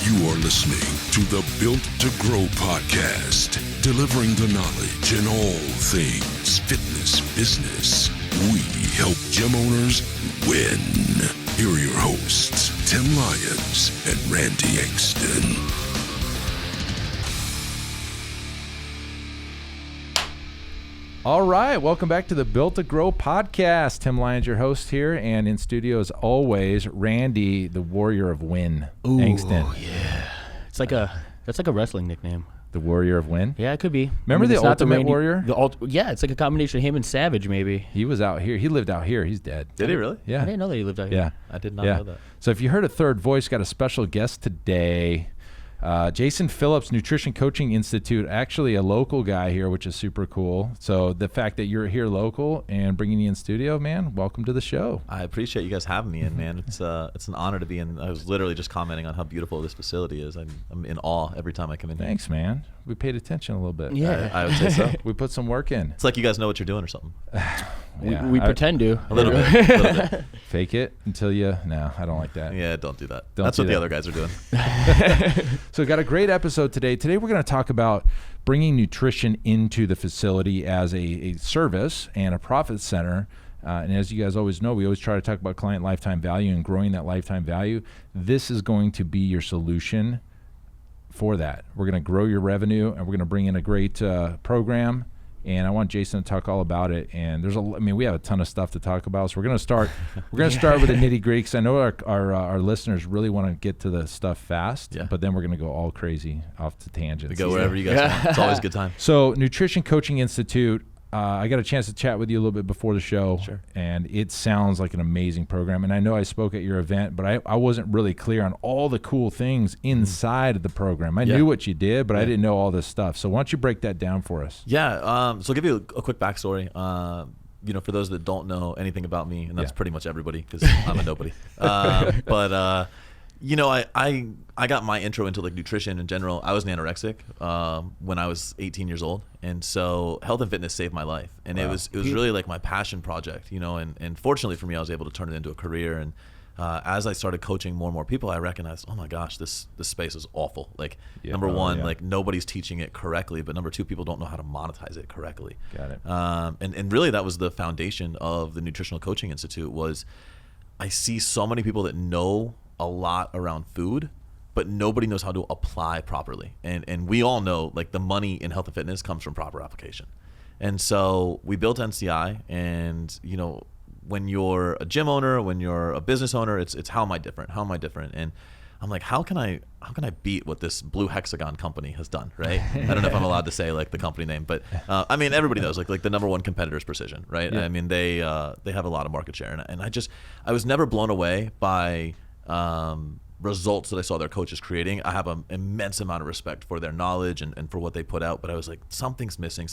You are listening to the Built to Grow podcast, delivering the knowledge in all things fitness business. We help gym owners win. Here are your hosts, Tim Lyons and Randy Engston. All right, welcome back to the Built to Grow podcast. Tim Lyons, your host here, and in studio as always, Randy, the Warrior of Win. Ooh, Engston. Yeah. That's like a wrestling nickname. The Warrior of Win? Yeah, it could be. Remember the Ultimate Warrior? Yeah, it's like a combination of him and Savage, maybe. He was out here. He lived out here. He's dead. Did he really? Yeah. I didn't know that he lived out here. Yeah. I did not know that. So if you heard a third voice, got a special guest today. Jason Phillips, Nutrition Coaching Institute, actually a local guy here, which is super cool. So the fact that you're here local and bringing you in studio, man, welcome to the show. I appreciate you guys having me in, man. It's an honor to be in. I was literally just commenting on how beautiful this facility is. I'm in awe every time I come in. Thanks, man. We paid attention a little bit. Yeah. I would say so. We put some work in. It's like you guys know what you're doing or something. We pretend to. A little bit. Fake it until you... No, I don't like that. Yeah, don't do that. Don't That's do what that. the other guys are doing. So we've got a great episode today. Today we're going to talk about bringing nutrition into the facility as a service and a profit center. And as you guys always know, we always try to talk about client lifetime value and growing that lifetime value. This is going to be your solution for that. We're going to grow your revenue, and we're going to bring in a great program. And I want Jason to talk all about it. And we have a ton of stuff to talk about. So we're going to start. We're going to start with the nitty gritty, because I know our listeners really want to get to the stuff fast. Yeah. But then we're going to go all crazy off to tangents. We go wherever you guys want. It's always a good time. So Nutrition Coaching Institute. I got a chance to chat with you a little bit before the show, Sure. And it sounds like an amazing program. And I know I spoke at your event, but I wasn't really clear on all the cool things inside of the program. I knew what you did, but I didn't know all this stuff. So why don't you break that down for us? Yeah. So I'll give you a quick backstory. For those that don't know anything about me, and that's pretty much everybody, because I'm a nobody. I got my intro into like nutrition in general. I was an anorexic when I was 18 years old, and so health and fitness saved my life. And it was really like my passion project, and fortunately for me, I was able to turn it into a career. And as I started coaching more and more people, I recognized, oh my gosh, this space is awful. Like number one, like nobody's teaching it correctly, but number two, people don't know how to monetize it correctly. Got it. And really that was the foundation of the Nutritional Coaching Institute. Was I see so many people that know a lot around food, but nobody knows how to apply properly. And we all know, like, the money in health and fitness comes from proper application. And so we built NCI, and when you're a gym owner, when you're a business owner, it's how am I different? How am I different? And I'm like, how can I beat what this Blue Hexagon company has done, right? I don't know if I'm allowed to say like the company name, but everybody knows like the number one competitor is Precision, right? Yeah. I mean, they have a lot of market share, and I was never blown away by results that I saw their coaches creating. I have an immense amount of respect for their knowledge and for what they put out, but I was like, something's missing.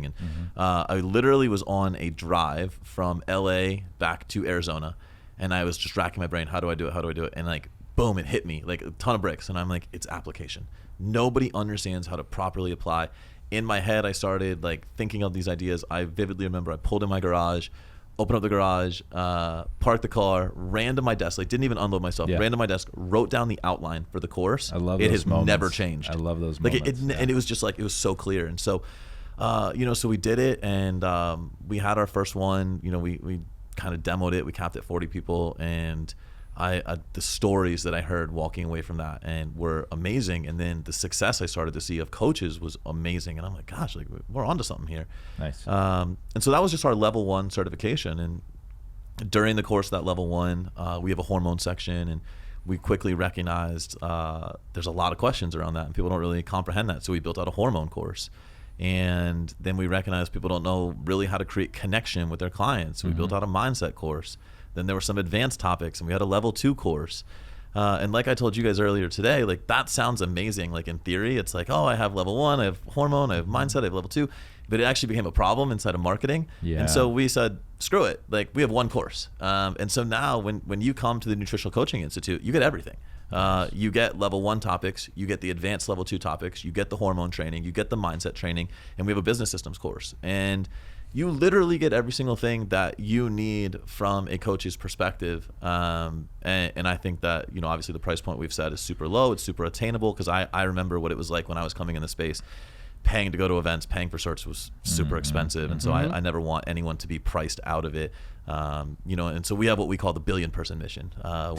And I literally was on a drive from LA back to Arizona, and I was just racking my brain, how do I do it? And like, boom, it hit me like a ton of bricks. And I'm like, it's application. Nobody understands how to properly apply. In my head, I started like thinking of these ideas. I vividly remember I pulled in my garage, opened up the garage, parked the car, ran to my desk, like didn't even unload myself, ran to my desk, wrote down the outline for the course. I love it. Those has moments. never changed. I love those like moments. And it was just like, it was so clear. And so, so we did it, and we had our first one. We kind of demoed it. We capped at 40 people, and the stories that I heard walking away from that and were amazing, and then the success I started to see of coaches was amazing, and I'm like, gosh, like we're onto something here. Nice. And so that was just our level 1 certification, and during the course of that level 1, we have a hormone section, and we quickly recognized there's a lot of questions around that, and people don't really comprehend that, so we built out a hormone course. And then we recognized people don't know really how to create connection with their clients. We built out a mindset course. Then there were some advanced topics, and we had a level 2 course. And like I told you guys earlier today, like that sounds amazing. Like in theory, it's like, oh, I have level 1, I have hormone, I have mindset, I have level 2. But it actually became a problem inside of marketing. Yeah. And so we said, screw it. Like we have one course. And so now when you come to the Nutritional Coaching Institute, you get everything. You get level 1 topics, you get the advanced level 2 topics, you get the hormone training, you get the mindset training, and we have a business systems course. And you literally get every single thing that you need from a coach's perspective. And I think that, obviously the price point we've set is super low. It's super attainable, because I remember what it was like when I was coming in the space. Paying to go to events, paying for certs was super expensive. And so I never want anyone to be priced out of it. And so we have what we call the billion-person mission.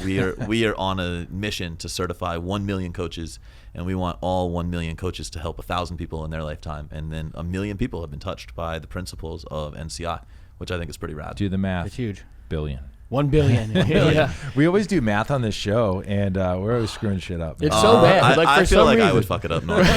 We are on a mission to certify 1 million coaches, and we want all 1 million coaches to help 1,000 people in their lifetime. And then 1 million people have been touched by the principles of NCI, which I think is pretty rad. Do the math. It's huge. Billion. 1 billion. Yeah. We always do math on this show, and we're always screwing shit up. It's so bad. I feel like reason. I would fuck it up normally.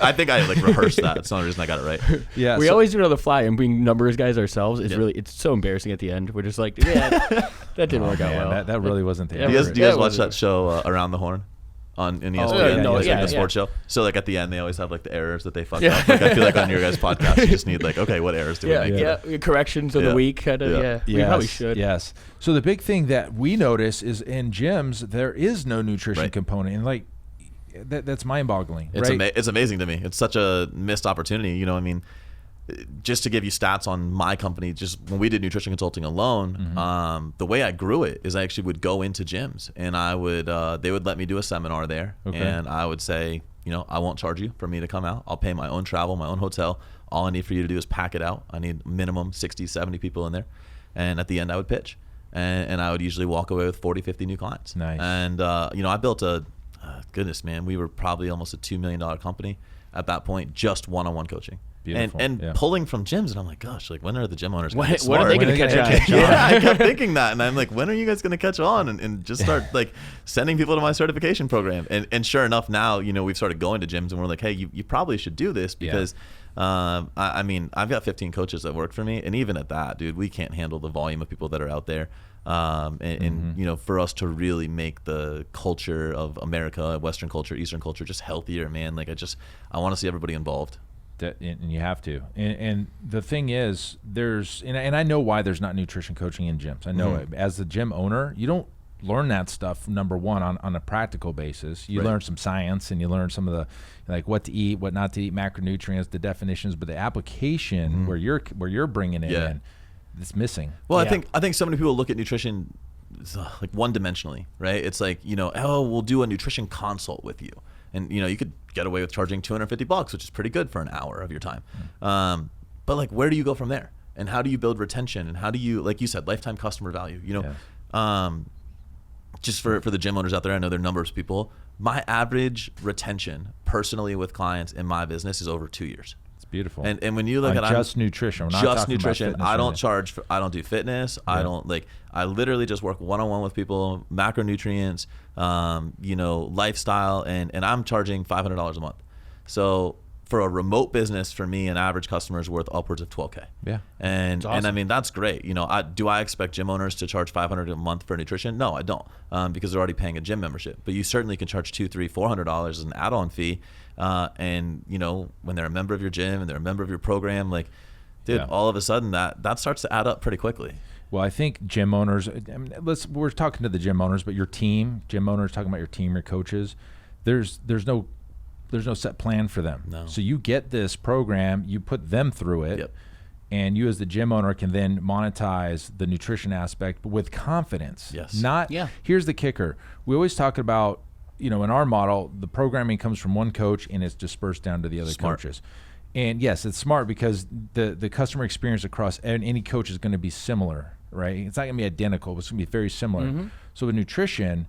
I think I rehearsed that. That's the only reason I got it right. Yeah, we always do it on the fly, and being numbers guys ourselves is it's so embarrassing at the end. We're just like, that didn't work out well. That really wasn't the Do you guys watch that show Around the Horn? In ESPN, the sports show. So at the end they always have the errors that they fucked up. I feel like on your guys' podcast you just need okay, what errors do we make? Yeah, corrections of the week kind of. Yeah. We probably should. Yes. So the big thing that we notice is in gyms there is no nutrition component, and that's mind-boggling. It's amazing to me. It's such a missed opportunity. Just to give you stats on my company, just when we did nutrition consulting alone, the way I grew it is I actually would go into gyms, and I would they would let me do a seminar there, and I would say, I won't charge you for me to come out. I'll pay my own travel, my own hotel. All I need for you to do is pack it out. I need minimum 60, 70 people in there. And at the end I would pitch, and I would usually walk away with 40, 50 new clients. Nice. And I built goodness, man, we were probably almost a $2 million company at that point, just one-on-one coaching. Beautiful. And pulling from gyms, and I'm like, gosh, when are the gym owners going to get when smart? are they going to catch on? Yeah, I kept thinking that, and I'm like, when are you guys going to catch on and just start sending people to my certification program? And sure enough, now we've started going to gyms, and we're like, hey, you probably should do this, because I've got 15 coaches that work for me, and even at that, dude, we can't handle the volume of people that are out there. For us to really make the culture of America, Western culture, Eastern culture, just healthier, man. I want to see everybody involved. And you have to. And the thing is, and I know why there's not nutrition coaching in gyms. I know it. As the gym owner, you don't learn that stuff, number one, on a practical basis. You learn some science, and you learn some of the what to eat, what not to eat, macronutrients, the definitions, but the application where you're bringing it in, it's missing. Well, I think so many people look at nutrition one-dimensionally, right? It's we'll do a nutrition consult with you. And you could get away with charging $250, which is pretty good for an hour of your time. But where do you go from there? And how do you build retention? And how do you, like you said, lifetime customer value? Just for the gym owners out there, I know there are numbers of people. My average retention personally with clients in my business is over 2 years. It's beautiful. And when you look at just nutrition, we're not just talking nutrition. about fitness, I don't charge. I don't do fitness. Yeah. I literally just work one-on-one with people, macronutrients, lifestyle, and I'm charging $500 a month. So for a remote business, for me, an average customer is worth upwards of $12K. Yeah, and awesome. And I mean that's great. Do I expect gym owners to charge $500 a month for nutrition? No, I don't, because they're already paying a gym membership. But you certainly can charge $200, $300, $400 as an add-on fee. And when they're a member of your gym and they're a member of your program, all of a sudden that starts to add up pretty quickly. Well, I think gym owners, we're talking to the gym owners, but your team, gym owners, talking about your team, your coaches, there's no set plan for them. No. So you get this program, you put them through it, and you as the gym owner can then monetize the nutrition aspect with confidence. Yes. Here's the kicker. We always talk about, in our model, the programming comes from one coach and it's dispersed down to the other coaches. And yes, it's smart because the customer experience across any coach is going to be similar, right? It's not going to be identical, but it's going to be very similar. Mm-hmm. So with nutrition,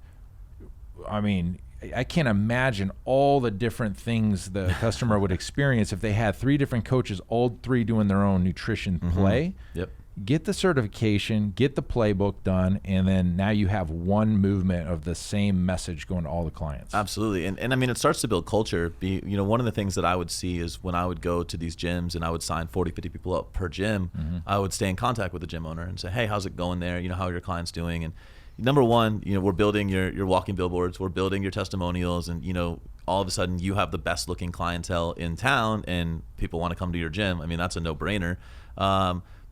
I mean, I can't imagine all the different things the customer would experience if they had 3 different coaches, all 3 doing their own nutrition play. Yep. Get the certification, get the playbook done, and then now you have one movement of the same message going to all the clients. Absolutely. And I mean, it starts to build culture. One of the things that I would see is when I would go to these gyms and I would sign 40, 50 people up per gym, I would stay in contact with the gym owner and say, hey, how's it going there? How are your clients doing? And number one, we're building your walking billboards, we're building your testimonials, and all of a sudden you have the best looking clientele in town and people want to come to your gym. I mean, that's a no-brainer.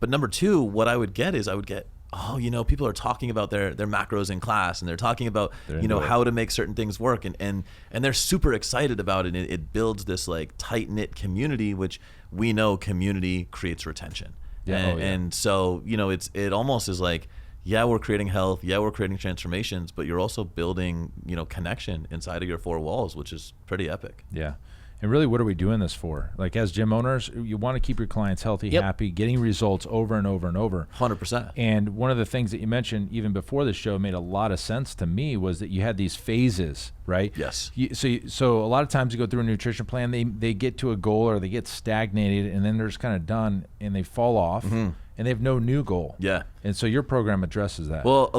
But number two, what I would get, people are talking about their macros in class, and they're talking about, how to make certain things work, and they're super excited about it. And it builds this tight-knit community, which we know community creates retention. And so, it almost is like, yeah, we're creating health. Yeah, we're creating transformations, but you're also building, connection inside of your four walls, which is pretty epic. Yeah. And really, what are we doing this for? Like, as gym owners, you want to keep your clients healthy, happy, getting results over and over and over. 100%. And one of the things that you mentioned even before the show made a lot of sense to me was that you had these phases, right? Yes. So a lot of times you go through a nutrition plan, they get to a goal or they get stagnated, and then they're just kind of done, and they fall off. And they have no new goal. Yeah. And so your program addresses that. Well,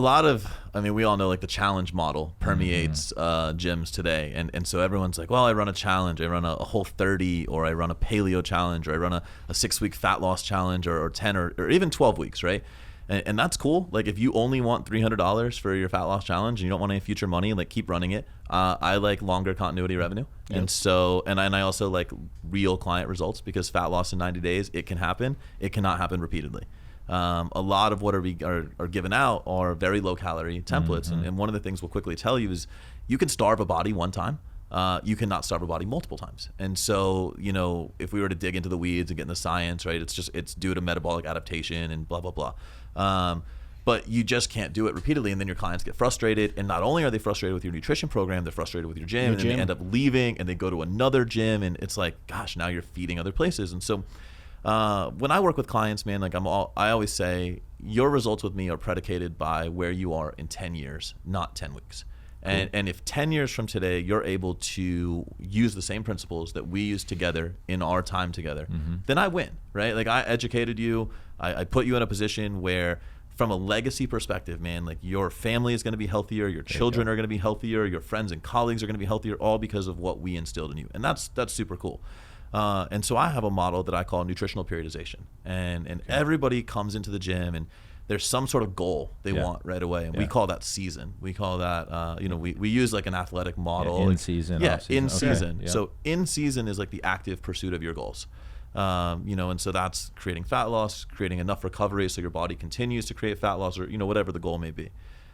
we all know like the challenge model permeates gyms today. And so everyone's like, well, I run a challenge. I run a whole 30, or I run a paleo challenge, or I run a 6-week fat loss challenge, or 10 or even 12 weeks, right? And that's cool. Like, if you only want $300 for your fat loss challenge and you don't want any future money, like, keep running it. I like longer continuity revenue. Yep. And so, and I also like real client results, because fat loss in 90 days, it can happen. It cannot happen repeatedly. A lot of what are given out are very low calorie templates. And one of the things we'll quickly tell you is you can starve a body one time. You cannot starve a body multiple times. And so, if we were to dig into the weeds and get into science, right, it's due to metabolic adaptation and blah, blah, blah. But you just can't do it repeatedly, and then your clients get frustrated. And not only are they frustrated with your nutrition program, they're frustrated with your gym, and then they end up leaving and they go to another gym, and it's like, gosh, now you're feeding other places. And so when I work with clients, man, like I always say, your results with me are predicated by where you are in 10 years, not 10 weeks. And if 10 years from today, you're able to use the same principles that we use together in our time together, then I win, right? Like, I educated you. I put you in a position where, from a legacy perspective, man, like, your family is going to be healthier, your children are going to be healthier, your friends and colleagues are going to be healthier, all because of what we instilled in you. And that's super cool. And so I have a model that I call nutritional periodization. And everybody comes into the gym, and there's some sort of goal they want right away. And we call that season. We call that, we use like an athletic model. In season. Yeah, off-season. in season. Yeah. So in season is like the active pursuit of your goals. And so that's creating fat loss, creating enough recovery so your body continues to create fat loss, or, whatever the goal may be.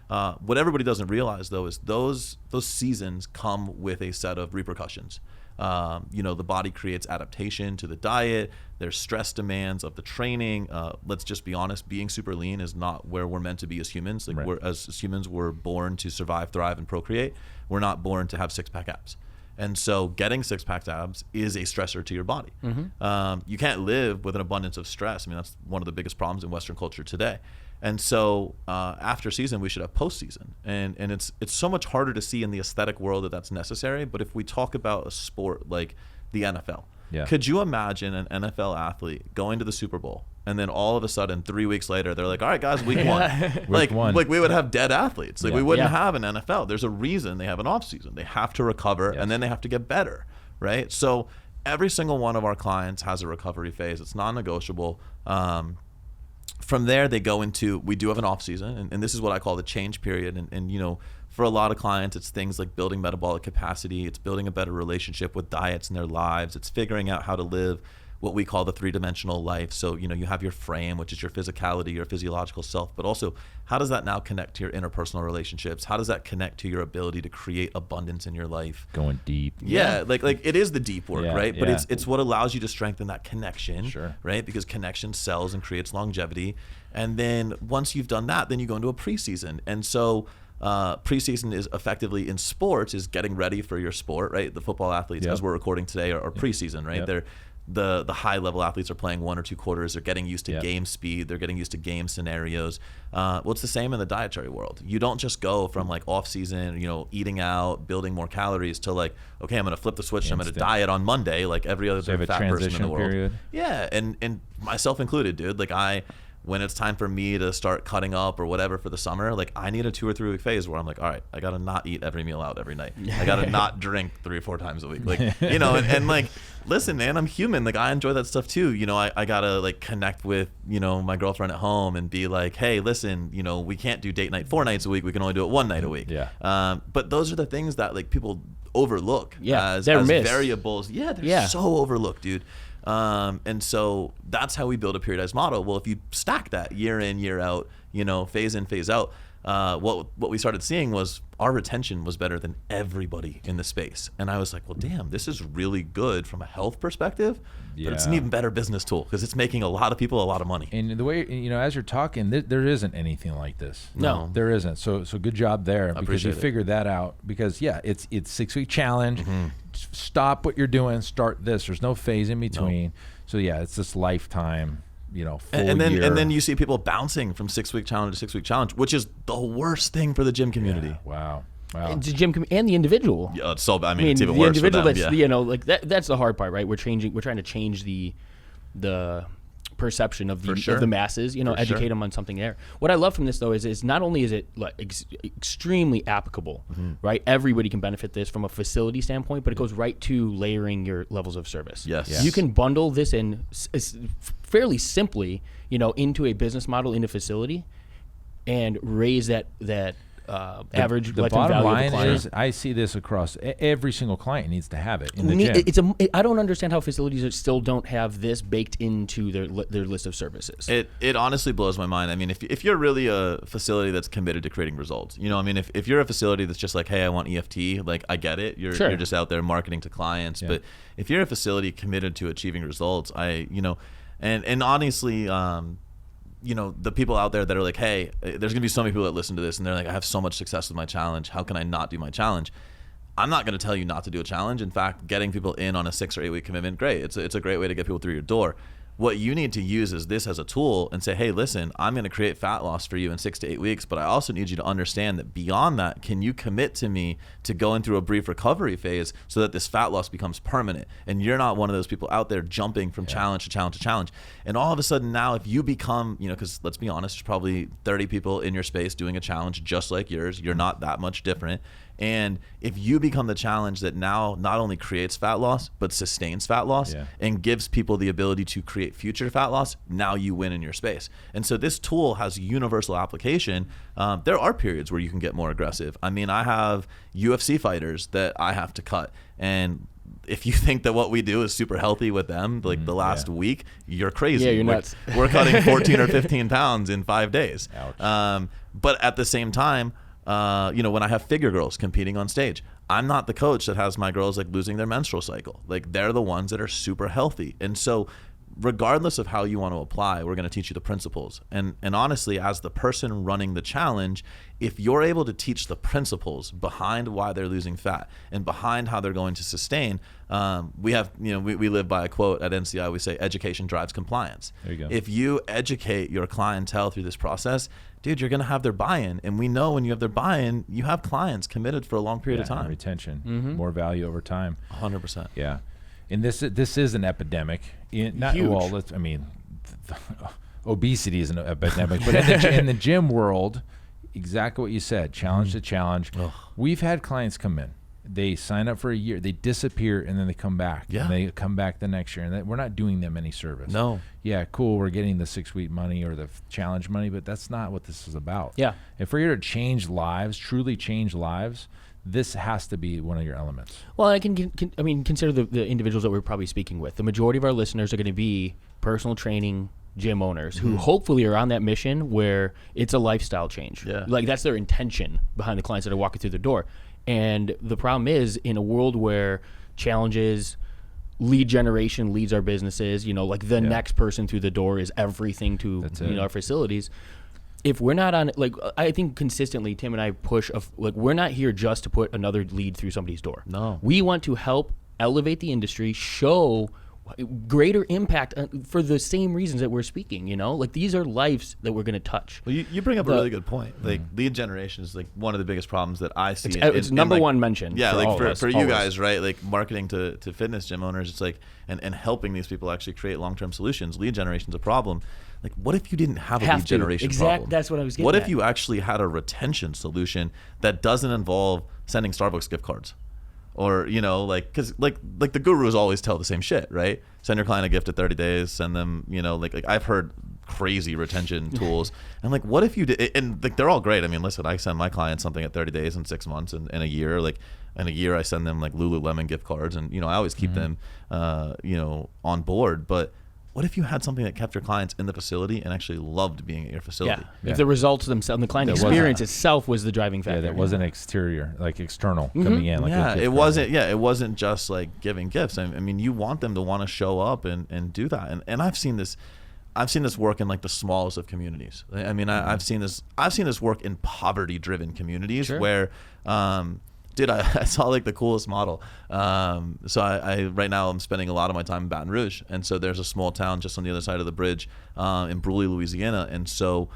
What everybody doesn't realize, though, is those seasons come with a set of repercussions. The body creates adaptation to the diet. There's stress demands of the training. Let's just be honest, being super lean is not where we're meant to be as humans. Like, as humans, we're born to survive, thrive, and procreate. We're not born to have six-pack abs. And so getting six-pack abs is a stressor to your body. You can't live with an abundance of stress. I mean, that's one of the biggest problems in Western culture today. And so after season, we should have postseason. And it's so much harder to see in the aesthetic world that that's necessary. But if we talk about a sport like the NFL, could you imagine an NFL athlete going to the Super Bowl, and then all of a sudden 3 weeks later, they're like, all right, guys, week one. Like we would have dead athletes. Like, we wouldn't have an NFL. There's a reason they have an off season. They have to recover, and then they have to get better, right? So every single one of our clients has a recovery phase. It's non-negotiable. From there, they go into, we do have an off season, and this is what I call the change period. And for a lot of clients, it's things like building metabolic capacity. It's building a better relationship with diets in their lives. It's figuring out how to live what we call the three-dimensional life. So, you have your frame, which is your physicality, your physiological self, but also, how does that now connect to your interpersonal relationships? How does that connect to your ability to create abundance in your life? Going deep. Yeah, like it is the deep work, right? But it's what allows you to strengthen that connection, right? Because connection sells and creates longevity. And then once you've done that, then you go into a preseason. And so preseason is effectively, in sports, is getting ready for your sport, right? The football athletes, as we're recording today, are preseason, right? They're the high level athletes are playing 1 or 2 quarters. They're getting used to game speed. They're getting used to game scenarios. Well, it's the same in the dietary world. You don't just go from like off season, eating out, building more calories, to like, okay, I'm going to flip the switch. I'm going to diet on Monday, like every other fat person in the world. Period. Yeah, and myself included, dude. Like, when it's time for me to start cutting up or whatever for the summer, like, I need a 2 or 3 week phase where I'm like, all right, I got to not eat every meal out every night. I got to not drink 3 or 4 times a week. Like, and like, listen, man, I'm human. Like, I enjoy that stuff too. I got to like connect with, my girlfriend at home and be like, hey, listen, we can't do date night 4 nights a week. We can only do it 1 night a week. But those are the things that like people overlook as variables. Yeah, they're so overlooked, dude. And so that's how we build a periodized model. Well, if you stack that year in, year out, phase in, phase out, what we started seeing was our retention was better than everybody in the space. And I was like, well, damn, this is really good from a health perspective, but it's an even better business tool because it's making a lot of people a lot of money. And the way, as you're talking, there isn't anything like this. No. There isn't. So good job there because you figured that out. Because it's 6-week challenge. Mm-hmm. Stop what you're doing. Start this. There's no phase in between. No. So it's this lifetime. Full and year. then you see people bouncing from 6-week challenge to 6-week challenge, which is the worst thing for the gym community. Yeah, wow. And the gym and the individual. Yeah, it's so bad. I mean, it's even worse for them. That's that's the hard part, right? We're trying to change the perception of the masses. Educate them on something there. What I love from this though is not only is it extremely applicable, right? Everybody can benefit this from a facility standpoint, but it goes right to layering your levels of service. Yes. You can bundle this in fairly simply, into a business model in a facility, and raise that average the lifetime bottom value line of the client. is I see this across every single client needs to have it in the gym. I don't understand how facilities still don't have this baked into their list of services. It honestly blows my mind. I mean, if you're really a facility that's committed to creating results, if you're a facility that's just like, hey, I want EFT, like I get it. You're just out there marketing to clients. Yeah. But if you're a facility committed to achieving results, and honestly, the people out there that are like, hey, there's gonna be so many people that listen to this and they're like, I have so much success with my challenge. How can I not do my challenge? I'm not gonna tell you not to do a challenge. In fact, getting people in on a 6 or 8 week commitment, great. It's a great way to get people through your door. What you need to use is this as a tool and say, hey, listen, I'm going to create fat loss for you in 6 to 8 weeks, but I also need you to understand that beyond that, can you commit to me to going through a brief recovery phase so that this fat loss becomes permanent? And you're not one of those people out there jumping from challenge to challenge to challenge. And all of a sudden now, if you become, because let's be honest, there's probably 30 people in your space doing a challenge just like yours. You're not that much different. And if you become the challenge that now not only creates fat loss, but sustains fat loss and gives people the ability to create future fat loss, now you win in your space. And so this tool has universal application. There are periods where you can get more aggressive. I mean, I have UFC fighters that I have to cut. And if you think that what we do is super healthy with them, like the last week, you're crazy. Yeah, you're nuts. We're cutting 14 or 15 pounds in 5 days. Ouch. But at the same time, when I have figure girls competing on stage, I'm not the coach that has my girls like losing their menstrual cycle. Like they're the ones that are super healthy. And so regardless of how you want to apply, we're going to teach you the principles. And honestly, as the person running the challenge, if you're able to teach the principles behind why they're losing fat and behind how they're going to sustain, we live by a quote at NCI. We say education drives compliance. There you go. If you educate your clientele through this process, dude, you're going to have their buy-in. And we know when you have their buy-in, you have clients committed for a long period of time. Retention, more value over time. 100%. Yeah. And this is an epidemic. Huge. Obesity is an epidemic, but in the gym world, exactly what you said, challenge to challenge. Ugh. We've had clients come in. They sign up for a year, they disappear, and then they come back. Yeah. And they come back the next year. And we're not doing them any service. No. Yeah, cool, we're getting the 6-week money or the challenge money, but that's not what this is about. Yeah. If we're here to change lives, truly change lives, this has to be one of your elements. Well, I consider the individuals that we're probably speaking with. The majority of our listeners are going to be personal training gym owners who hopefully are on that mission where it's a lifestyle change. Yeah. Like that's their intention behind the clients that are walking through the door. And the problem is in a world where challenges, lead generation leads our businesses, next person through the door is everything to our facilities. If we're not on, I think consistently, Tim and I push, we're not here just to put another lead through somebody's door. No. We want to help elevate the industry, show greater impact for the same reasons that we're speaking, these are lives that we're going to touch. Well, you bring up a really good point. Like lead generation is like one of the biggest problems that I see. It's number one mention. Yeah, for you guys, right? Like marketing to fitness gym owners, it's like, and helping these people actually create long-term solutions. Lead generation is a problem. Like, what if you didn't have a lead generation problem? That's what I was getting What at. if you actually had a retention solution that doesn't involve sending Starbucks gift cards? Or, because the gurus always tell the same shit, right? Send your client a gift at 30 days, send them, I've heard crazy retention tools. And what if you did, and they're all great. I mean, listen, I send my clients something at 30 days and 6 months and a year. In a year, I send them Lululemon gift cards, and I always keep them, on board. But what if you had something that kept your clients in the facility and actually loved being at your facility? Yeah. If the results themselves, the client experience itself was the driving factor. Yeah, that wasn't exterior, like external coming in. Like it wasn't. Yeah, it wasn't just like giving gifts. I mean, you want them to want to show up and do that. And I've seen this work in like the smallest of communities. I mean, I've seen this work in poverty-driven communities where. Dude, I saw like the coolest model. So I right now I'm spending a lot of my time in Baton Rouge, and so there's a small town just on the other side of the bridge in Bruley, Louisiana, and so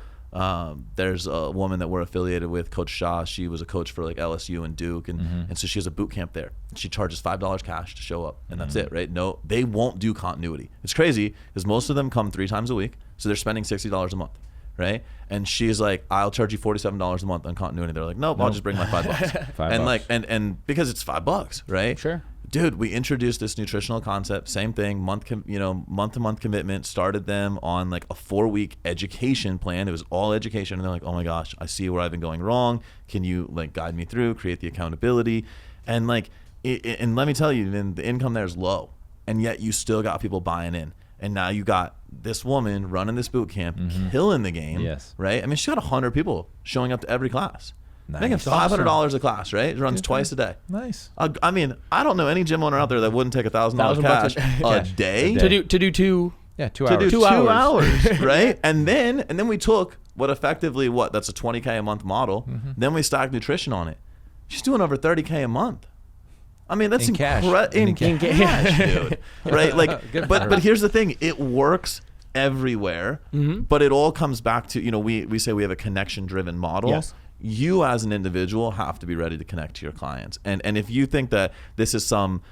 there's a woman that we're affiliated with, Coach Shaw. She was a coach for like LSU and Duke, and so she has a boot camp there. She charges $5 cash to show up, and that's it, right? No, they won't do continuity. It's crazy because most of them come 3 times a week, so they're spending $60 a month. Right, and she's like, "I'll charge you $47 a month on continuity." They're like, "Nope, I'll just bring my $5." And like, and because it's $5, right? Sure. Dude, we introduced this nutritional concept. Same thing, month to month commitment. Started them on like a 4-week education plan. It was all education, and they're like, "Oh my gosh, I see where I've been going wrong. Can you like guide me through? Create the accountability?" And like, and let me tell you, then the income there is low, and yet you still got people buying in. And now you got this woman running this boot camp, killing the game, right? I mean, she got 100 people showing up to every class, making $500 a class, right? It runs twice a day. Nice. I mean, I don't know any gym owner out there that wouldn't take $1,000 cash a day to do 2 2 to hours. do 2 hours, right? And then we took effectively that's a $20K a month model. Then we stacked nutrition on it. She's doing over $30K a month. I mean, that's in cash, dude. Right? Like, but here's the thing: it works everywhere. But it all comes back to we say we have a connection-driven model. Yes. You as an individual have to be ready to connect to your clients, and if you think that this is some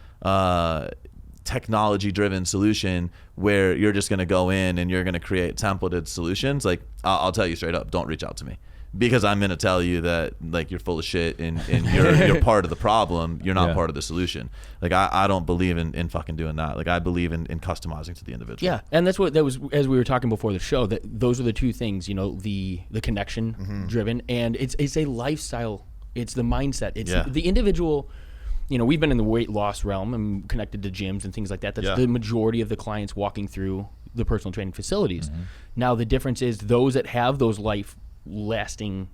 technology-driven solution where you're just going to go in and you're going to create templated solutions, like I'll tell you straight up, don't reach out to me. Because I'm going to tell you that like you're full of shit and you're part of the problem. You're not part of the solution. Like I don't believe in fucking doing that. Like I believe in customizing to the individual. Yeah, and that was as we were talking before the show, that those are the two things. The connection driven, and it's a lifestyle. It's the mindset. It's the individual. We've been in the weight loss realm and connected to gyms and things like that. That's the majority of the clients walking through the personal training facilities. Now the difference is those that have those lasting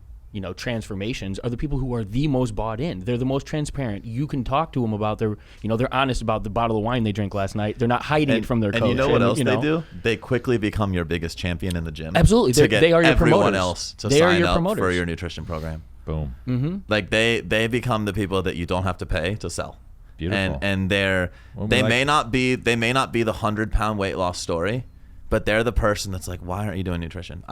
transformations are the people who are the most bought in. They're the most transparent. You can talk to them about they're honest about the bottle of wine they drank last night. They're not hiding it from their coach. And you know what else they do? They quickly become your biggest champion in the gym. Absolutely. They are your everyone promoters. Else to they sign are your up promoters. for your nutrition program. Boom. Like they become the people that you don't have to pay to sell. Beautiful. And they may not be the 100-pound weight loss story, but they're the person that's like, why aren't you doing nutrition?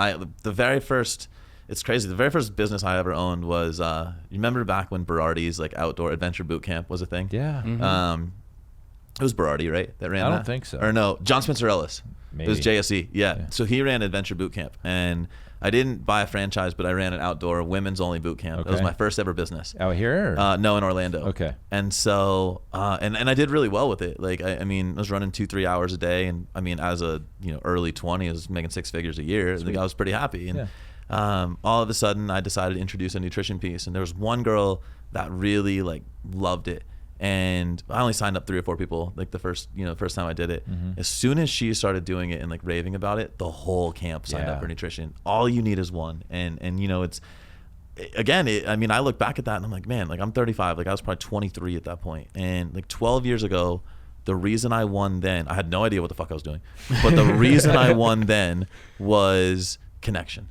It's crazy. The very first business I ever owned was, you remember back when Berardi's like outdoor adventure boot camp was a thing? Yeah. It was Berardi, right? That ran that? I don't think so. Or no, John Spencer Ellis. Maybe. It was JSE. Yeah. So he ran adventure boot camp, and I didn't buy a franchise, but I ran an outdoor women's only boot camp. Okay. It was my first ever business. Out here? No, in Orlando. Okay. And so, and I did really well with it. Like, I mean, I was running 2-3 hours a day, and I mean, as a early 20, I was making 6 figures a year. Like, I was pretty happy. And all of a sudden, I decided to introduce a nutrition piece, and there was one girl that really like loved it. And I only signed up 3 or 4 people, like the first time I did it. As soon as she started doing it and like raving about it, the whole camp signed up for nutrition. All you need is one. And it's, again, I mean, I look back at that and I'm like, man, like I'm 35, like I was probably 23 at that point. And like 12 years ago, the reason I won then, I had no idea what the fuck I was doing, but the reason I won then was connection.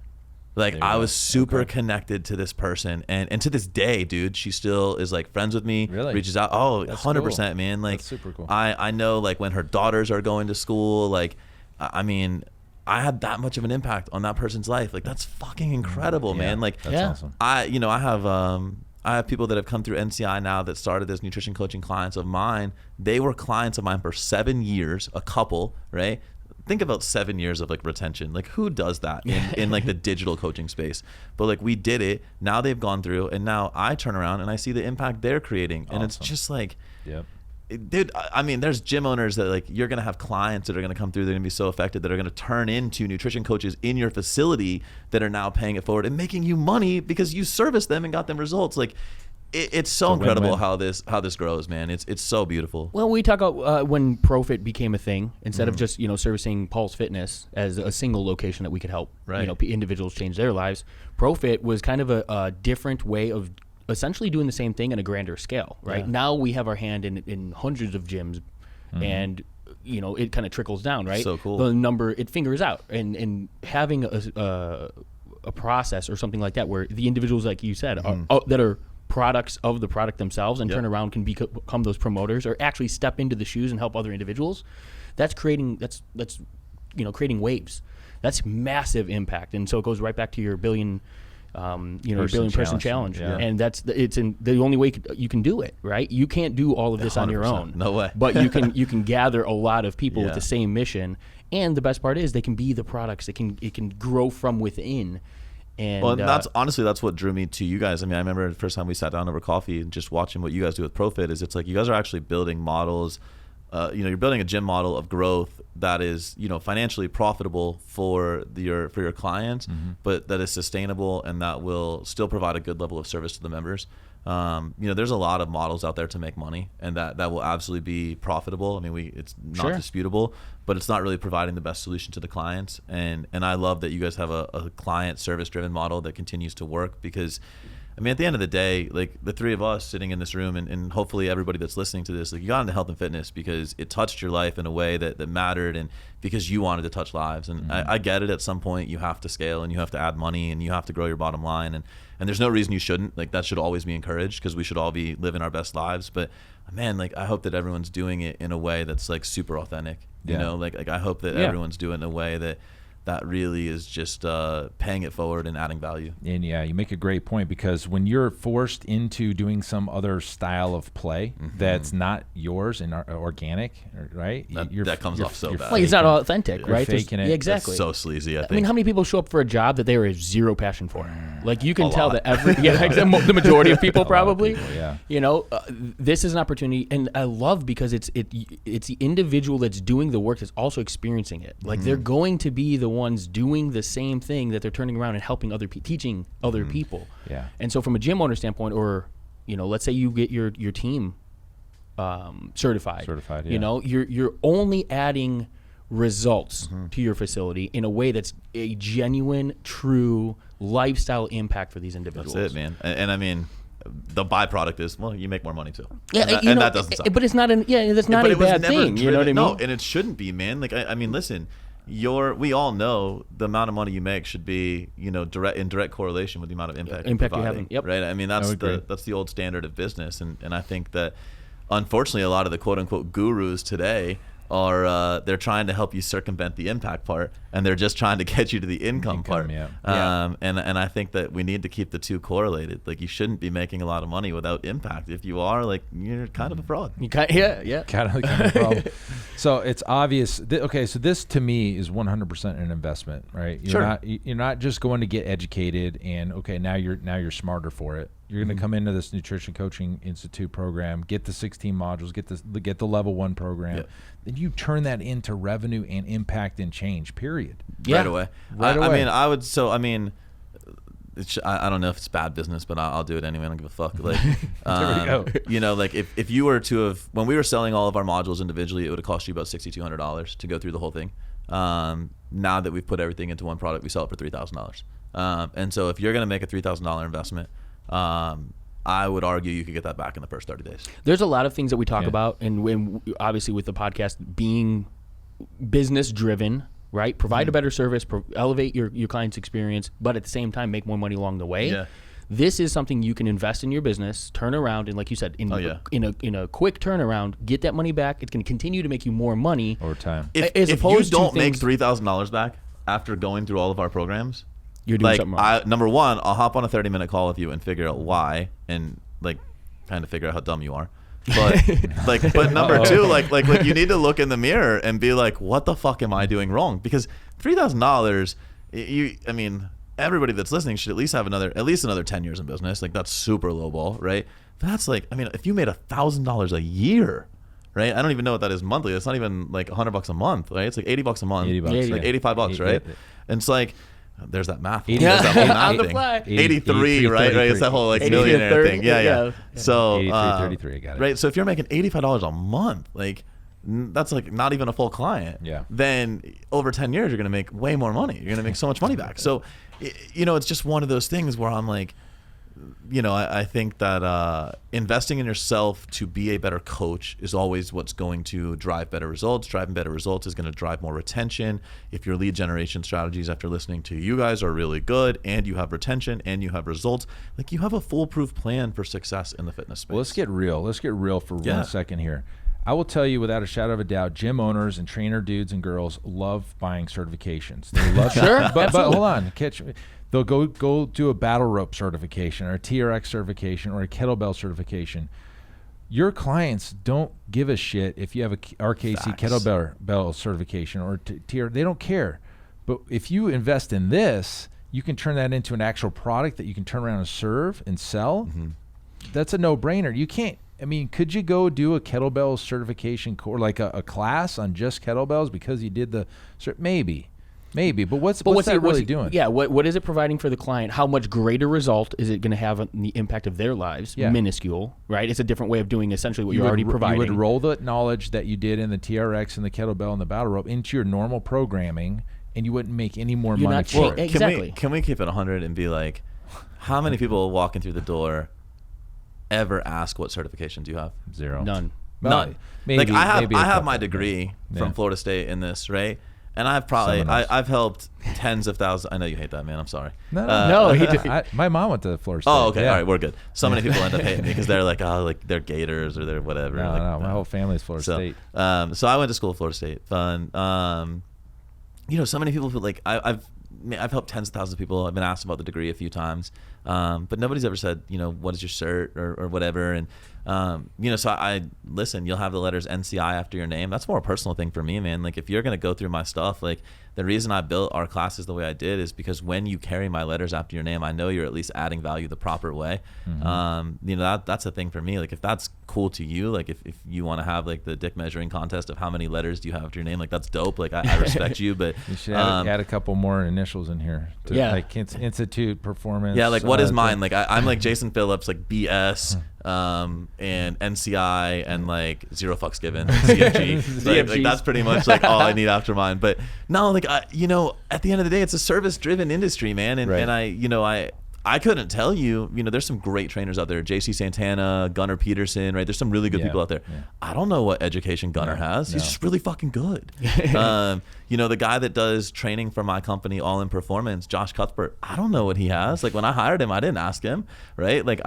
Like I was super connected to this person, and to this day, dude, she still is like friends with me, reaches out. Oh, that's 100%, cool. Man. Like that's super cool. I know like when her daughters are going to school, like, I mean, I had that much of an impact on that person's life. Like that's fucking incredible, man. Like that's awesome. I have people that have come through NCI now that started as nutrition coaching clients of mine. They were clients of mine for 7 years, a couple, right? Think about 7 years of like retention. Like who does that in like the digital coaching space? But like we did it. Now they've gone through, and now I turn around and I see the impact they're creating. And it's just like, dude, I mean, there's gym owners that like you're gonna have clients that are gonna come through. They're gonna be so affected that are gonna turn into nutrition coaches in your facility that are now paying it forward and making you money because you serviced them and got them results. Like It's so incredible how this grows, man. It's so beautiful. Well, we talk about when Profit became a thing, instead of just servicing Pulse Fitness as a single location that we could help individuals change their lives. Profit was kind of a different way of essentially doing the same thing on a grander scale, right? Yeah. Now we have our hand in hundreds of gyms, and it kind of trickles down, right? So cool. The number, it fingers out, and having a process or something like that where the individuals, like you said, that are products of the product themselves and turn around can become those promoters or actually step into the shoes and help other individuals. That's creating creating waves. That's massive impact, and so it goes right back to your billion person challenge. Yeah. And the only way you can do it, right? You can't do all of this on your own. No way. But you can gather a lot of people with the same mission, and the best part is they can be the products. It can grow from within. And that's what drew me to you guys. I mean, I remember the first time we sat down over coffee and just watching what you guys do with Profit is it's like you guys are actually building models. You're building a gym model of growth that is, financially profitable for your clients, but that is sustainable and that will still provide a good level of service to the members. There's a lot of models out there to make money, and that will absolutely be profitable. I mean, it's not disputable, but it's not really providing the best solution to the clients. And I love that you guys have a client service driven model that continues to work, because I mean, at the end of the day, like the three of us sitting in this room and hopefully everybody that's listening to this, like you got into health and fitness because it touched your life in a way that mattered, and because you wanted to touch lives. And I get it, at some point you have to scale and you have to add money and you have to grow your bottom line. And there's no reason you shouldn't. Like that should always be encouraged, because we should all be living our best lives. But man, like I hope that everyone's doing it in a way that's like super authentic. Like I hope that everyone's doing it in a way that really is just paying it forward and adding value. And you make a great point, because when you're forced into doing some other style of play that's not yours and organic, right? That comes off so bad. Like it's not authentic, right? Faking it. Yeah, exactly. That's so sleazy, I think. I mean, how many people show up for a job that there is zero passion for? Like you can tell that the majority of people probably. This is an opportunity, and I love because it's the individual that's doing the work that's also experiencing it. Like they're going to be the ones doing the same thing that they're turning around and helping teaching other people. Yeah. And so from a gym owner standpoint, or let's say you get your team certified. Yeah. You're only adding results to your facility in a way that's a genuine, true lifestyle impact for these individuals. That's it, man. And I mean, the byproduct is, well, you make more money too. Yeah, and that doesn't suck. But it's not that's not a bad thing. You know what I mean? No, and it shouldn't be, man. Like I mean, listen. We all know the amount of money you make should be, in direct correlation with the amount of impact you're having. Yep. Right. I mean, that's the old standard of business, and I think that unfortunately a lot of the quote unquote gurus today are they're trying to help you circumvent the impact part, and they're just trying to get you to the income part. And I think that we need to keep the two correlated. Like you shouldn't be making a lot of money without impact. If you are, like you're kind of a fraud. Kind of a problem. So it's obvious. So this to me is 100% an investment, right? You're not just going to get educated and now you're smarter for it. You're going to come into this Nutrition Coaching Institute program, get the 16 modules, get the level 1 program. Yep. Then you turn that into revenue and impact and change, period. Yeah. Right away. I mean, I don't know if it's bad business, but I'll do it anyway. I don't give a fuck. Like, there we go. Like if you were to have, when we were selling all of our modules individually, it would have cost you about $6,200 to go through the whole thing. Now that we've put everything into one product, we sell it for $3,000. And so if you're going to make a $3,000 investment, I would argue you could get that back in the first 30 days. There's a lot of things that we talk about, and when obviously with the podcast being business driven, right? Provide a better service, elevate your client's experience, but at the same time make more money along the way. Yeah. This is something you can invest in your business, turn around, and like you said, in a quick turnaround, get that money back. It's going to continue to make you more money over time. If you don't make $3,000 back after going through all of our programs, you're doing something wrong. Number one, I'll hop on a 30-minute call with you and figure out why, and like kind of figure out how dumb you are. But but number two, like you need to look in the mirror and be like, what the fuck am I doing wrong? Because $3,000, I mean, everybody that's listening should at least have another 10 years in business. Like that's super low ball, right? But that's like, I mean, if you made $1,000 a year, right? I don't even know what that is monthly. It's not even like $100 a month, right? It's like $80 a month. $80, like $85, right? And it's like, There's that math. 80 There's that whole math On the thing. fly. 83, right? It's that whole like millionaire thing. Yeah. So 33, I got it. right. So if you're making $85 a month, like that's like not even a full client. Yeah. Then over 10 years, you're going to make way more money. You're going to make so much money back. So, it's just one of those things where I'm like, I think that investing in yourself to be a better coach is always what's going to drive better results. Driving better results is going to drive more retention. If your lead generation strategies after listening to you guys are really good and you have retention and you have results, like you have a foolproof plan for success in the fitness space. Well, let's get real. Let's get real for 1 second here. I will tell you without a shadow of a doubt, gym owners and trainer dudes and girls love buying certifications. They love Sure, but hold on, catch me. They'll go do a battle rope certification or a TRX certification or a kettlebell certification. Your clients don't give a shit if you have a RKC kettlebell certification or TR. They don't care. But if you invest in this, you can turn that into an actual product that you can turn around and serve and sell. Mm-hmm. That's a no-brainer. You can't. I mean, could you go do a kettlebell certification course, like a class on just kettlebells because you did the maybe, but what's that really doing? Yeah, what is it providing for the client? How much greater result is it going to have on the impact of their lives? Yeah. Minuscule, right? It's a different way of doing essentially what you're already providing. You would roll the knowledge that you did in the TRX and the kettlebell and the battle rope into your normal programming, and you wouldn't make any more money for it. Exactly. Can we keep it 100 and be like, how many people walking through the door ever ask what certifications you have? Zero. None. None. Maybe, I have my degree from Florida State in this, right? And I've helped tens of thousands. I know you hate that, man. I'm sorry. No. My mom went to Florida State. Oh, okay. All right, we're good. So many people end up hating me because they're like, oh, like they're Gators or they're whatever. No, my whole family's Florida State. So I went to school at Florida State. Fun. So many people feel like I've helped tens of thousands of people. I've been asked about the degree a few times, but nobody's ever said, what is your cert or whatever. And so I listen. You'll have the letters NCI after your name. That's more a personal thing for me, man. Like if you're gonna go through my stuff, like the reason I built our classes the way I did is because when you carry my letters after your name, I know you're at least adding value the proper way. Mm-hmm. That's a thing for me. Like if that's cool to you, like if you want to have like the dick measuring contest of how many letters do you have after your name, like that's dope. Like I respect you, but you should add a couple more initials in here. Like Institute Performance. Yeah, like what is mine? Like I'm like Jason Phillips, like BS. And NCI and like zero fucks given CFG. like that's pretty much like all I need after mine. But no, like at the end of the day, it's a service driven industry, man. And I couldn't tell you, there's some great trainers out there. JC Santana, Gunnar Peterson, right? There's some really good people out there. Yeah. I don't know what education Gunnar has. He's just really fucking good. The guy that does training for my company, All In Performance, Josh Cuthbert, I don't know what he has. Like when I hired him, I didn't ask him, right? Like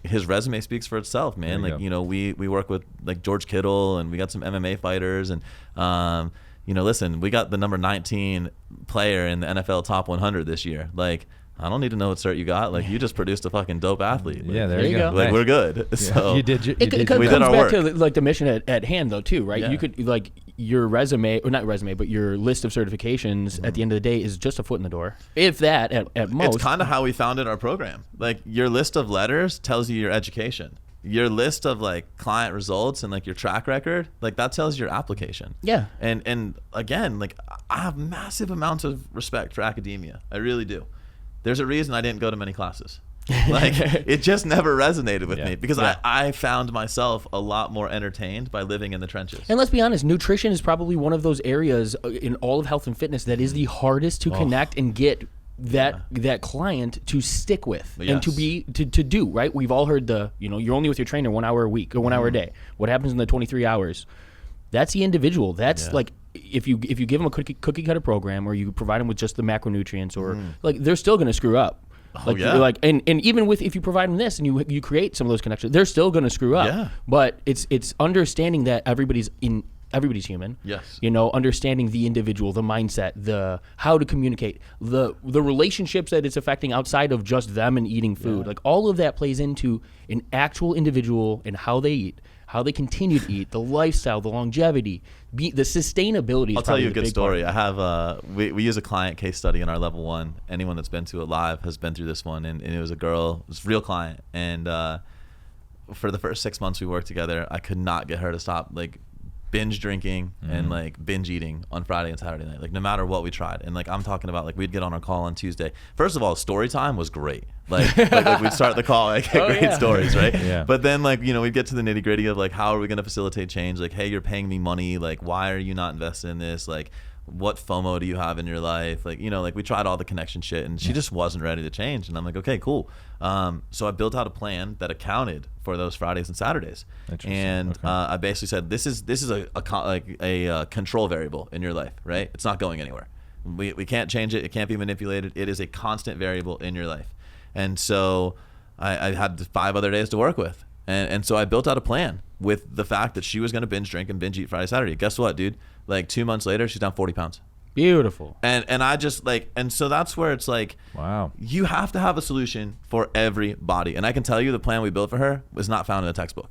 his resume speaks for itself, man. Like, we work with like George Kittle and we got some MMA fighters and, listen, we got the number 19 player in the NFL top 100 this year. Like, I don't need to know what cert you got. Like you just produced a fucking dope athlete. Like, there you go. Like we're good. Yeah. So you did. It comes back to like the mission at hand, though, too, right? Yeah. You could like your resume, or not resume, but your list of certifications at the end of the day is just a foot in the door, if that at most. It's kind of how we founded our program. Like your list of letters tells you your education. Your list of like client results and like your track record, like that tells your application. Yeah. And again, like I have massive amounts of respect for academia. I really do. There's a reason I didn't go to many classes. Like it just never resonated with me because I found myself a lot more entertained by living in the trenches. And let's be honest, nutrition is probably one of those areas in all of health and fitness that is the hardest to connect and get that client to stick with and to do, right? We've all heard you're only with your trainer 1 hour a week or 1 hour a day. What happens in the 23 hours? That's the individual. That's like if you give them a cookie cutter program or you provide them with just the macronutrients or like they're still going to screw up. And even with if you provide them this and you create some of those connections, they're still going to screw up. Yeah. But it's understanding that everybody's human. Yes. Understanding the individual, the mindset, the how to communicate, the relationships that it's affecting outside of just them and eating food. Like all of that plays into an actual individual and how they eat, how they continue to eat, the lifestyle, the longevity, the sustainability. I'll tell you a good story. I have we use a client case study in our level 1. Anyone that's been to it live has been through this one, and it was a girl, it was a real client, and for the first 6 months we worked together, I could not get her to stop like binge drinking and like binge eating on Friday and Saturday night, like no matter what we tried. And like I'm talking about, like we'd get on our call on Tuesday. First of all, story time was great. Like we'd start the call, like great stories, right? Yeah. But then like, you know, we'd get to the nitty gritty of like, how are we going to facilitate change? Like, hey, you're paying me money. Like, why are you not invested in this? Like, what FOMO do you have in your life? Like, you know, like we tried all the connection shit and she just wasn't ready to change. And I'm like, okay, cool. So I built out a plan that accounted for those Fridays and Saturdays. And I basically said, this is a control variable in your life, right? It's not going anywhere. We can't change it. It can't be manipulated. It is a constant variable in your life. And so I had 5 other days to work with. And so I built out a plan with the fact that she was going to binge drink and binge eat Friday, Saturday. Guess what, dude? Like 2 months later, she's down 40 pounds. Beautiful. And I just like, and so that's where it's like, wow, you have to have a solution for everybody. And I can tell you the plan we built for her was not found in a textbook.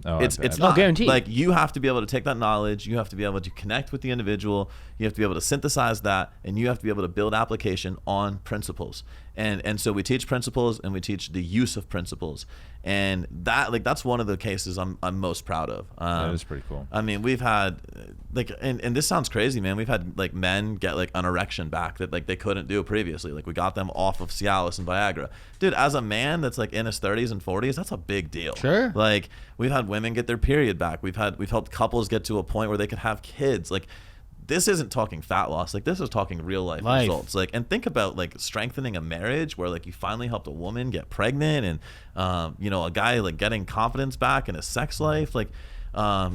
Oh, it's not guaranteed. Like you have to be able to take that knowledge, you have to be able to connect with the individual, you have to be able to synthesize that, and you have to be able to build application on principles. And so we teach principles and we teach the use of principles. And that, like, that's one of the cases I'm most proud of. That is pretty cool. I mean, we've had like, and this sounds crazy, man. We've had like men get like an erection back that like they couldn't do previously. Like we got them off of Cialis and Viagra. Dude, as a man that's like in his 30s and 40s, that's a big deal. Sure. Like we've had women get their period back. We've helped couples get to a point where they could have kids. Like this isn't talking fat loss. Like this is talking real life results. Like, and think about like strengthening a marriage where like you finally helped a woman get pregnant and, you know, a guy like getting confidence back in his sex life. Like,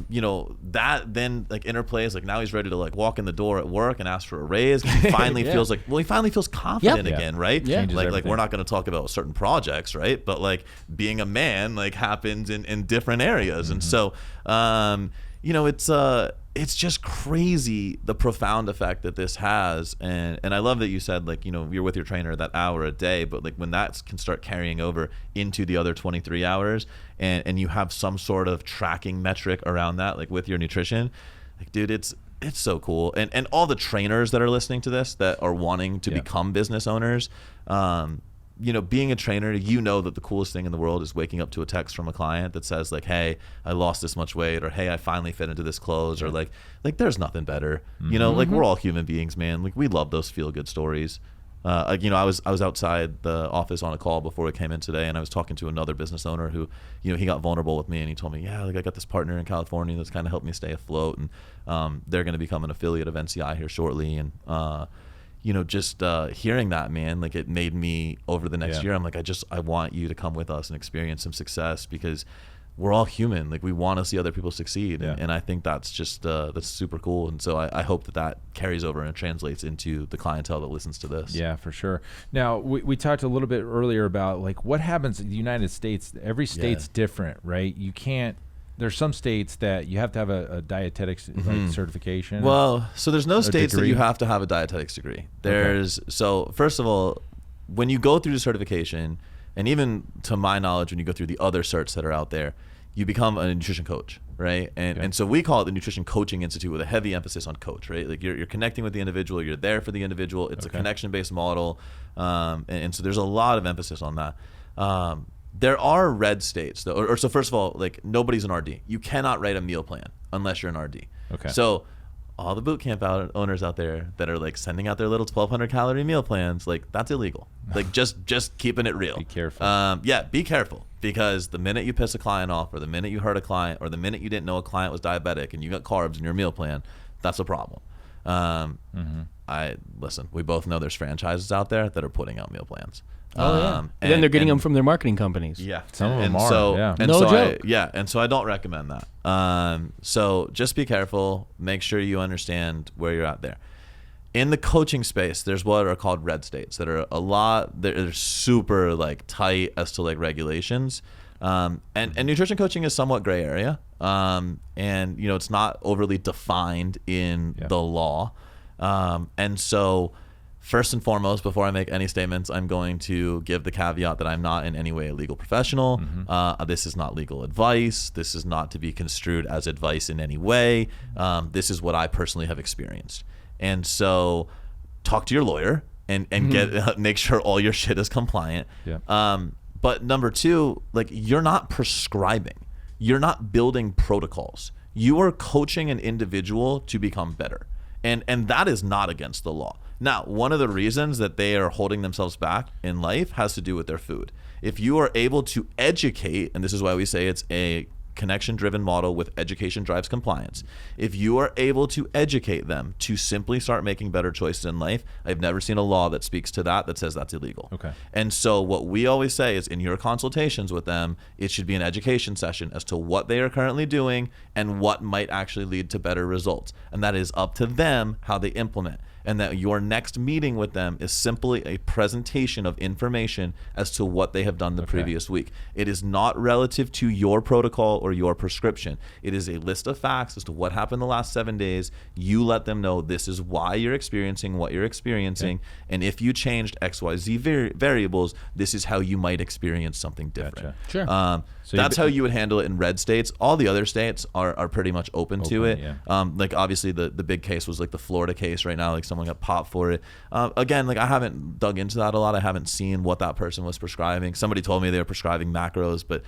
you know, that then like interplays, like now he's ready to like walk in the door at work and ask for a raise. He finally feels like, well, he finally feels confident again, right? Yeah. Like we're not going to talk about certain projects, right? But like being a man like happens in different areas. And so, you know, it's just crazy the profound effect that this has. And I love that you said, like, you know, you're with your trainer that hour a day, but like when that can start carrying over into the other 23 hours and you have some sort of tracking metric around that, like with your nutrition, like, dude, it's so cool. And all the trainers that are listening to this that are wanting to become business owners, you know, being a trainer, you know that the coolest thing in the world is waking up to a text from a client that says like, hey, I lost this much weight, or hey, I finally fit into this clothes, or like there's nothing better. You know, like we're all human beings, man. Like we love those feel good stories. You know, I was outside the office on a call before we came in today, and I was talking to another business owner who, you know, he got vulnerable with me, and he told me, yeah, like I got this partner in California that's kind of helped me stay afloat, and they're going to become an affiliate of NCI here shortly, and you know, just hearing that, man, like it made me over the next year, I'm like, I want you to come with us and experience some success, because we're all human. Like we want to see other people succeed. And I think that's just, that's super cool. And so I hope that carries over and translates into the clientele that listens to this. Yeah, for sure. Now we talked a little bit earlier about like what happens in the United States. Every state's different, right? You can't, there's some states that you have to have a dietetics like certification. Well, so there's no states degree? that you have to have a dietetics degree. There's so first of all, when you go through the certification, and even to my knowledge, when you go through the other certs that are out there, you become a nutrition coach, right? And so we call it the Nutrition Coaching Institute with a heavy emphasis on coach, right? Like you're connecting with the individual, you're there for the individual. It's a connection-based model, and so there's a lot of emphasis on that. There are red states, though, so first of all, like nobody's an RD. You cannot write a meal plan unless you're an RD. Okay. So all the boot camp owners out there that are like sending out their little 1,200 calorie meal plans, like that's illegal. Like just keeping it real. Be careful. Be careful, because the minute you piss a client off, or the minute you hurt a client, or the minute you didn't know a client was diabetic and you got carbs in your meal plan, that's a problem. Listen, we both know there's franchises out there that are putting out meal plans. And then they're getting them from their marketing companies. Yeah, some of them are. And no joke. And so I don't recommend that. So just be careful. Make sure you understand where you're at there. In the coaching space, there's what are called red states that are they're super like tight as to like regulations. And nutrition coaching is somewhat gray area. And you know, it's not overly defined in the law. And so first and foremost, before I make any statements, I'm going to give the caveat that I'm not in any way a legal professional. This is not legal advice. This is not to be construed as advice in any way. This is what I personally have experienced. And so talk to your lawyer and get make sure all your shit is compliant. But number two, like you're not prescribing. You're not building protocols. You are coaching an individual to become better. And that is not against the law. Now, one of the reasons that they are holding themselves back in life has to do with their food. If you are able to educate, and this is why we say it's a connection-driven model with education drives compliance. If you are able to educate them to simply start making better choices in life, I've never seen a law that speaks to that says that's illegal. Okay. And so what we always say is in your consultations with them, it should be an education session as to what they are currently doing and what might actually lead to better results. And that is up to them how they implement. And that your next meeting with them is simply a presentation of information as to what they have done the previous week. It is not relative to your protocol or your prescription. It is a list of facts as to what happened the last 7 days. You let them know this is why you're experiencing what you're experiencing. Okay. And if you changed XYZ variables, this is how you might experience something different. Gotcha. Sure. So that's how you would handle it in red states. All the other states are pretty much open to it. Yeah. Like obviously the big case was like the Florida case right now, like someone got popped for it. Again, like I haven't dug into that a lot. I haven't seen what that person was prescribing. Somebody told me they were prescribing macros, but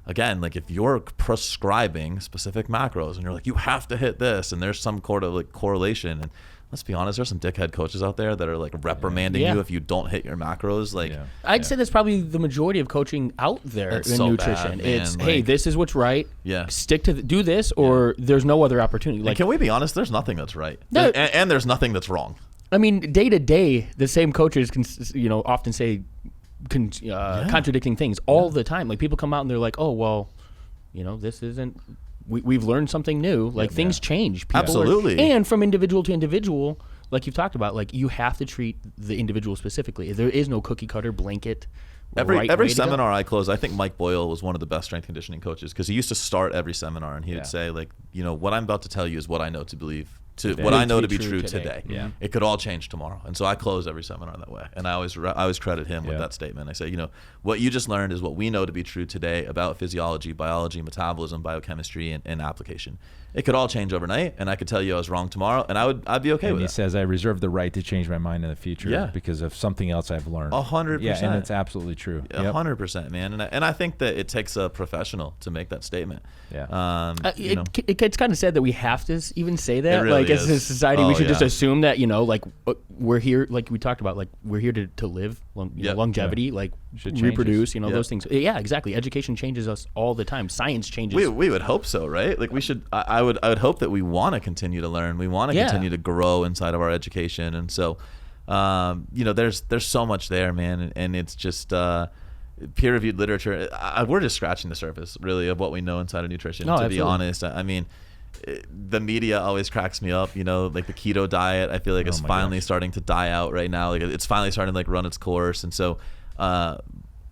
again, like if you're prescribing specific macros and you're like, you have to hit this, and there's some sort of like correlation, and let's be honest, there's some dickhead coaches out there that are like reprimanding you if you don't hit your macros. Like, I'd say that's probably the majority of coaching out there in so nutrition. Bad, it's like, hey, this is what's right. Yeah. Stick to do this, or there's no other opportunity. Like, like, can we be honest? There's nothing that's right, No. and there's nothing that's wrong. I mean, day to day, the same coaches can often say contradicting things all the time. Like people come out and they're like, oh well, this isn't. We've learned something new. Like things change. People Absolutely. And from individual to individual, like you've talked about, like you have to treat the individual specifically. There is no cookie cutter blanket. Every seminar I close, I think Mike Boyle was one of the best strength conditioning coaches because he used to start every seminar and he would say like, what I'm about to tell you is what I know to believe. What I know to be true today. Yeah. It could all change tomorrow. And so I close every seminar that way. And I always credit him with that statement. I say, what you just learned is what we know to be true today about physiology, biology, metabolism, biochemistry, and application. It could all change overnight, and I could tell you I was wrong tomorrow, and I'd be okay with it. He says, I reserve the right to change my mind in the future because of something else I've learned. 100%. Yeah, and it's absolutely true. 100%, man. And I think that it takes a professional to make that statement. Yeah. It's kind of sad that we have to even say that. It really like as a is. society, we should just assume that like we're here, like we talked about, like we're here to live longevity, like reproduce, those things. Yeah, exactly. Education changes us all the time. Science changes. We would hope so, right? Like we should. I would hope that we want to continue to learn. We want to continue to grow inside of our education, and so there's so much there, man, and it's just. Peer-reviewed literature, we're just scratching the surface, really, of what we know inside of nutrition. To be honest, I mean, the media always cracks me up. Like the keto diet, I feel like it's finally starting to die out right now. Like it's finally starting to like run its course, and so I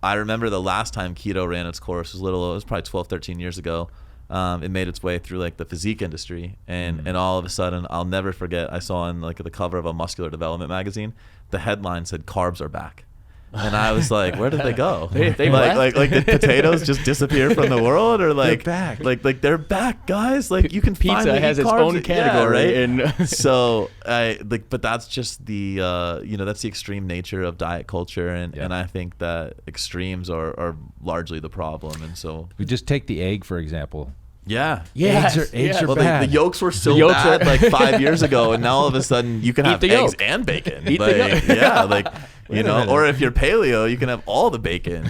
remember the last time keto ran its course it was probably 12, 13 years ago. It made its way through like the physique industry, and all of a sudden, I'll never forget. I saw on like the cover of a muscular development magazine, the headline said "Carbs are back." And I was like, where did they go? They like did potatoes just disappear from the world, or like they're back? Like they're back, guys. Like you can pizza has its own category, right? So but that's just the that's the extreme nature of diet culture, and I think that extremes are largely the problem. And so we just take the egg for example. Yeah. Eggs are well, bad. the yolks were still bad like 5 years ago, and now all of a sudden you can have eggs and bacon. Or if you're paleo, you can have all the bacon.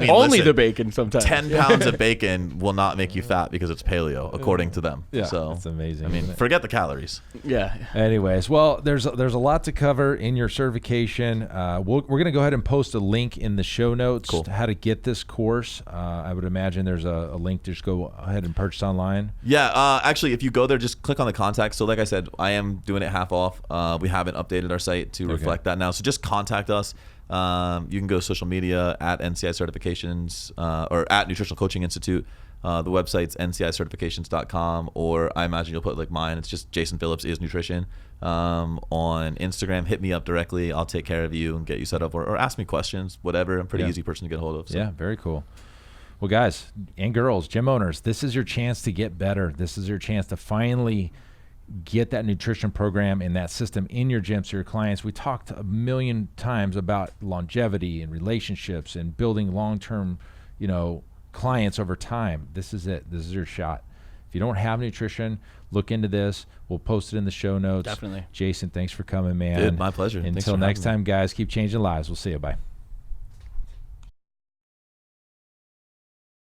Only the bacon sometimes. 10 pounds of bacon will not make you fat because it's paleo, according to them. Yeah, so that's amazing. I mean, forget the calories. Yeah. Anyways, well, there's a lot to cover in your certification. We're going to go ahead and post a link in the show notes to how to get this course. I would imagine there's a link to just go ahead and purchase online. Yeah, actually, if you go there, just click on the contact. So like I said, I am doing it half off. We haven't updated our site to reflect that now. So just contact us. You can go to social media at NCI Certifications or at Nutritional Coaching Institute. The website's ncicertifications.com, or I imagine you'll put like mine. It's just Jason Phillips is Nutrition. On Instagram, hit me up directly. I'll take care of you and get you set up, or ask me questions, whatever. I'm a pretty easy person to get a hold of. So. Yeah, very cool. Well, guys and girls, gym owners, this is your chance to get better. This is your chance to finally get that nutrition program and that system in your gyms to your clients. We talked a million times about longevity and relationships and building long-term, clients over time. This is it. This is your shot. If you don't have nutrition, look into this. We'll post it in the show notes. Definitely. Jason, thanks for coming, man. Dude, my pleasure. Thanks Until for next having me. time, guys, keep changing lives. We'll see you. Bye.